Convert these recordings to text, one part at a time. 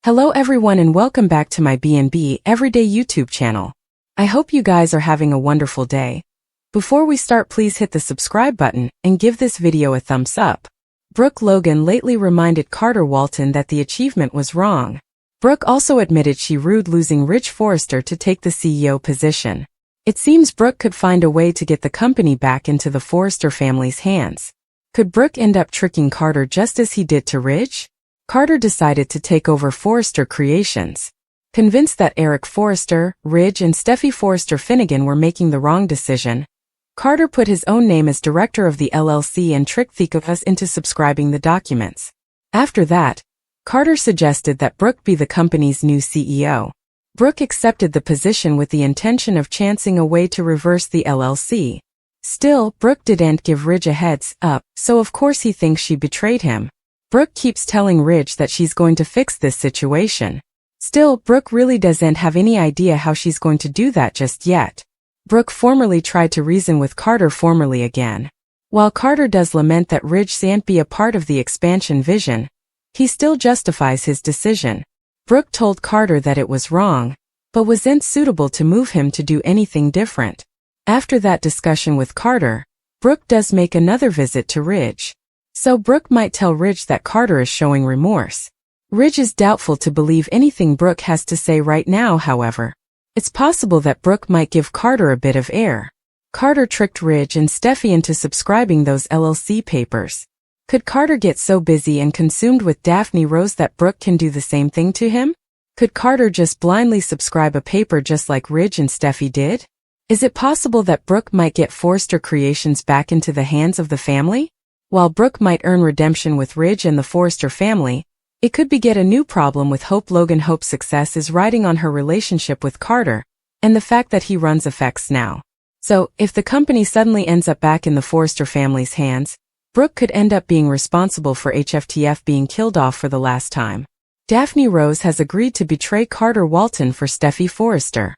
Hello everyone and welcome back to my B&B Everyday YouTube channel. I hope you guys are having a wonderful day. Before we start, please hit the subscribe button and give this video a thumbs up. Brooke Logan lately reminded Carter Walton that the achievement was wrong. Brooke also admitted she rued losing Rich Forrester to take the CEO position. It seems Brooke could find a way to get the company back into the Forrester family's hands. Could Brooke end up tricking Carter just as he did to Rich? Carter decided to take over Forrester Creations. Convinced that Eric Forrester, Ridge and Steffi Forrester Finnegan were making the wrong decision, Carter put his own name as director of the LLC and tricked us into subscribing the documents. After that, Carter suggested that Brooke be the company's new CEO. Brooke accepted the position with the intention of chancing a way to reverse the LLC. Still, Brooke didn't give Ridge a heads up, so of course he thinks she betrayed him. Brooke keeps telling Ridge that she's going to fix this situation. Still, Brooke really doesn't have any idea how she's going to do that just yet. Brooke formerly tried to reason with Carter formerly again. While Carter does lament that Ridge can't be a part of the expansion vision, he still justifies his decision. Brooke told Carter that it was wrong, but wasn't suitable to move him to do anything different. After that discussion with Carter, Brooke does make another visit to Ridge. So Brooke might tell Ridge that Carter is showing remorse. Ridge is doubtful to believe anything Brooke has to say right now, however. It's possible that Brooke might give Carter a bit of air. Carter tricked Ridge and Steffi into subscribing those LLC papers. Could Carter get so busy and consumed with Daphne Rose that Brooke can do the same thing to him? Could Carter just blindly subscribe a paper just like Ridge and Steffi did? Is it possible that Brooke might get Forrester Creations back into the hands of the family? While Brooke might earn redemption with Ridge and the Forrester family, it could beget a new problem with Hope Logan. Hope's success is riding on her relationship with Carter, and the fact that he runs effects now. So, if the company suddenly ends up back in the Forrester family's hands, Brooke could end up being responsible for HFTF being killed off for the last time. Daphne Rose has agreed to betray Carter Walton for Steffi Forrester.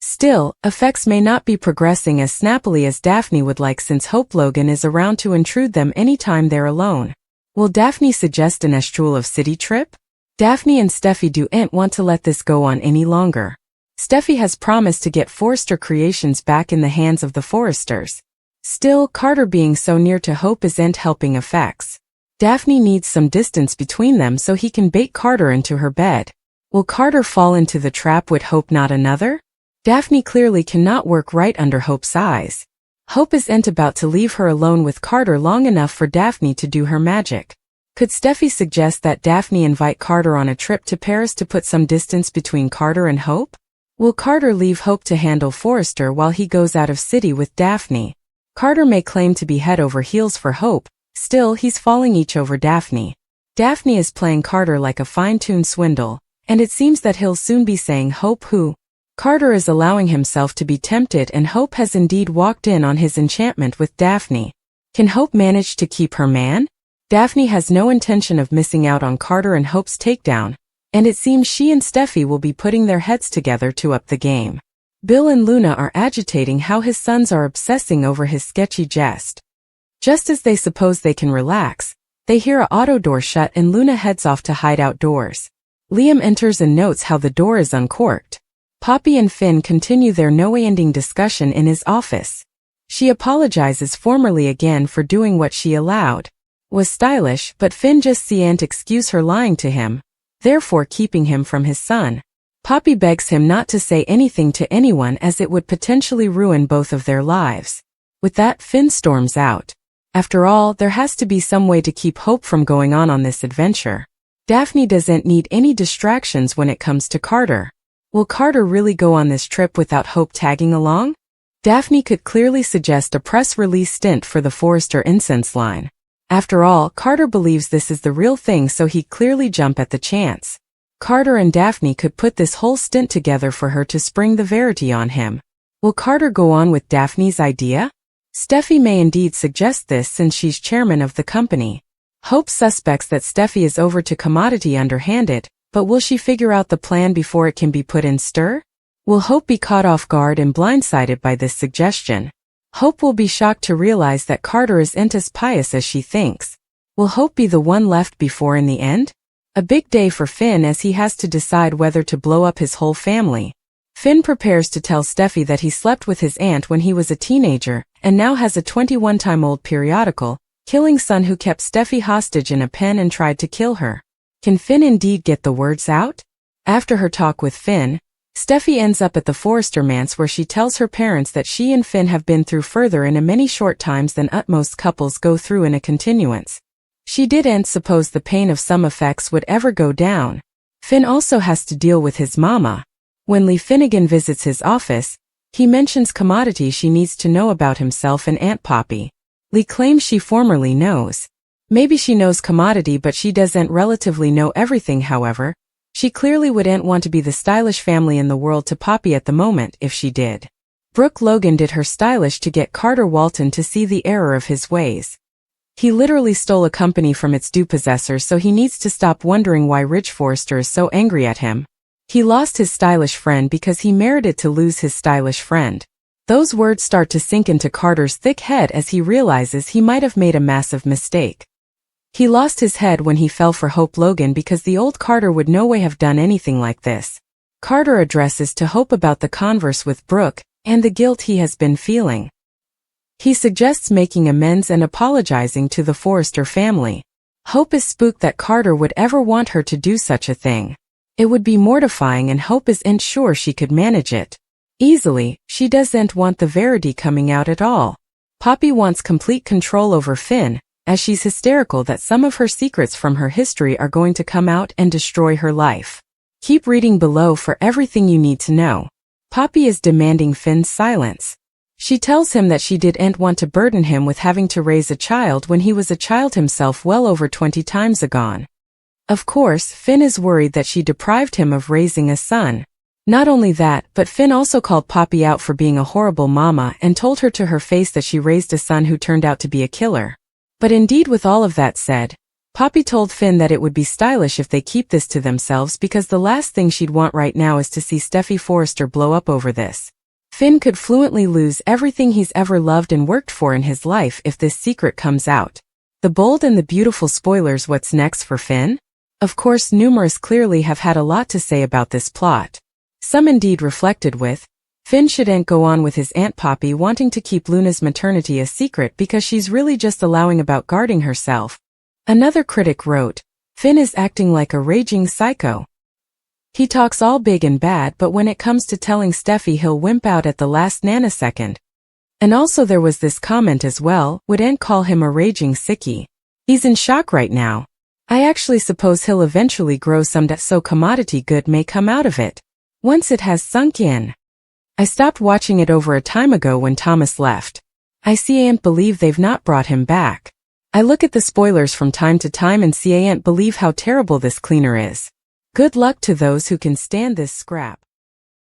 Still, effects may not be progressing as snappily as Daphne would like since Hope Logan is around to intrude them anytime they're alone. Will Daphne suggest an estrule of city trip? Daphne and Steffi don't want to let this go on any longer. Steffi has promised to get Forrester Creations back in the hands of the Forresters. Still, Carter being so near to Hope isn't helping effects. Daphne needs some distance between them so he can bait Carter into her bed. Will Carter fall into the trap with Hope not another? Daphne clearly cannot work right under Hope's eyes. Hope isn't about to leave her alone with Carter long enough for Daphne to do her magic. Could Steffi suggest that Daphne invite Carter on a trip to Paris to put some distance between Carter and Hope? Will Carter leave Hope to handle Forrester while he goes out of city with Daphne? Carter may claim to be head over heels for Hope, still he's falling each over Daphne. Daphne is playing Carter like a fine-tuned swindle, and it seems that he'll soon be saying Hope who. Carter is allowing himself to be tempted and Hope has indeed walked in on his enchantment with Daphne. Can Hope manage to keep her man? Daphne has no intention of missing out on Carter and Hope's takedown, and it seems she and Steffi will be putting their heads together to up the game. Bill and Luna are agitating how his sons are obsessing over his sketchy jest. Just as they suppose they can relax, they hear a auto door shut and Luna heads off to hide outdoors. Liam enters and notes how the door is uncorked. Poppy and Finn continue their no-ending discussion in his office. She apologizes formally again for doing what she allowed. Was stylish, but Finn just can't excuse her lying to him, therefore keeping him from his son. Poppy begs him not to say anything to anyone as it would potentially ruin both of their lives. With that, Finn storms out. After all, there has to be some way to keep Hope from going on this adventure. Daphne doesn't need any distractions when it comes to Carter. Will Carter really go on this trip without Hope tagging along? Daphne could clearly suggest a press release stint for the Forrester incense line. After all, Carter believes this is the real thing, so he'd clearly jump at the chance. Carter and Daphne could put this whole stint together for her to spring the verity on him. Will Carter go on with Daphne's idea? Steffi may indeed suggest this since she's chairman of the company. Hope suspects that Steffi is over to commodity underhanded, but will she figure out the plan before it can be put in stir? Will Hope be caught off guard and blindsided by this suggestion? Hope will be shocked to realize that Carter isn't as pious as she thinks. Will Hope be the one left before in the end? A big day for Finn as he has to decide whether to blow up his whole family. Finn prepares to tell Steffi that he slept with his aunt when he was a teenager, and now has a 21-time-old periodical, killing son who kept Steffi hostage in a pen and tried to kill her. Can Finn indeed get the words out? After her talk with Finn, Steffi ends up at the Forrester manse where she tells her parents that she and Finn have been through further in a many short times than utmost couples go through in a continuance. She didn't suppose the pain of some effects would ever go down. Finn also has to deal with his mama. When Lee Finnegan visits his office, he mentions commodity she needs to know about himself and Aunt Poppy. Lee claims she formerly knows. Maybe she knows commodity but she doesn't relatively know everything. However, she clearly wouldn't want to be the stylish family in the world to Poppy at the moment if she did. Brooke Logan did her stylish to get Carter Walton to see the error of his ways. He literally stole a company from its due possessor, so he needs to stop wondering why Rich Forrester is so angry at him. He lost his stylish friend because he merited to lose his stylish friend. Those words start to sink into Carter's thick head as he realizes he might have made a massive mistake. He lost his head when he fell for Hope Logan because the old Carter would no way have done anything like this. Carter addresses to Hope about the converse with Brooke and the guilt he has been feeling. He suggests making amends and apologizing to the Forrester family. Hope is spooked that Carter would ever want her to do such a thing. It would be mortifying and Hope isn't sure she could manage it easily. She doesn't want the verity coming out at all. Poppy wants complete control over Finn, as she's hysterical that some of her secrets from her history are going to come out and destroy her life. Keep reading below for everything you need to know. Poppy is demanding Finn's silence. She tells him that she didn't want to burden him with having to raise a child when he was a child himself well over 20 times agone. Of course, Finn is worried that she deprived him of raising a son. Not only that, but Finn also called Poppy out for being a horrible mama and told her to her face that she raised a son who turned out to be a killer. But indeed, with all of that said, Poppy told Finn that it would be stylish if they keep this to themselves because the last thing she'd want right now is to see Steffi Forrester blow up over this. Finn could fluently lose everything he's ever loved and worked for in his life if this secret comes out. The bold and the beautiful spoilers. What's next for Finn? Of course, numerous clearly have had a lot to say about this plot. Some indeed reflected with, Finn shouldn't go on with his Aunt Poppy wanting to keep Luna's maternity a secret because she's really just allowing about guarding herself. Another critic wrote, Finn is acting like a raging psycho. He talks all big and bad, but when it comes to telling Steffi, he'll wimp out at the last nanosecond. And also there was this comment as well, wouldn't call him a raging sickie. He's in shock right now. I actually suppose he'll eventually grow some so commodity good may come out of it. Once it has sunk in. I stopped watching it over a time ago when Thomas left. I can't believe they've not brought him back. I look at the spoilers from time to time and can't believe how terrible this cleaner is. Good luck to those who can stand this scrap.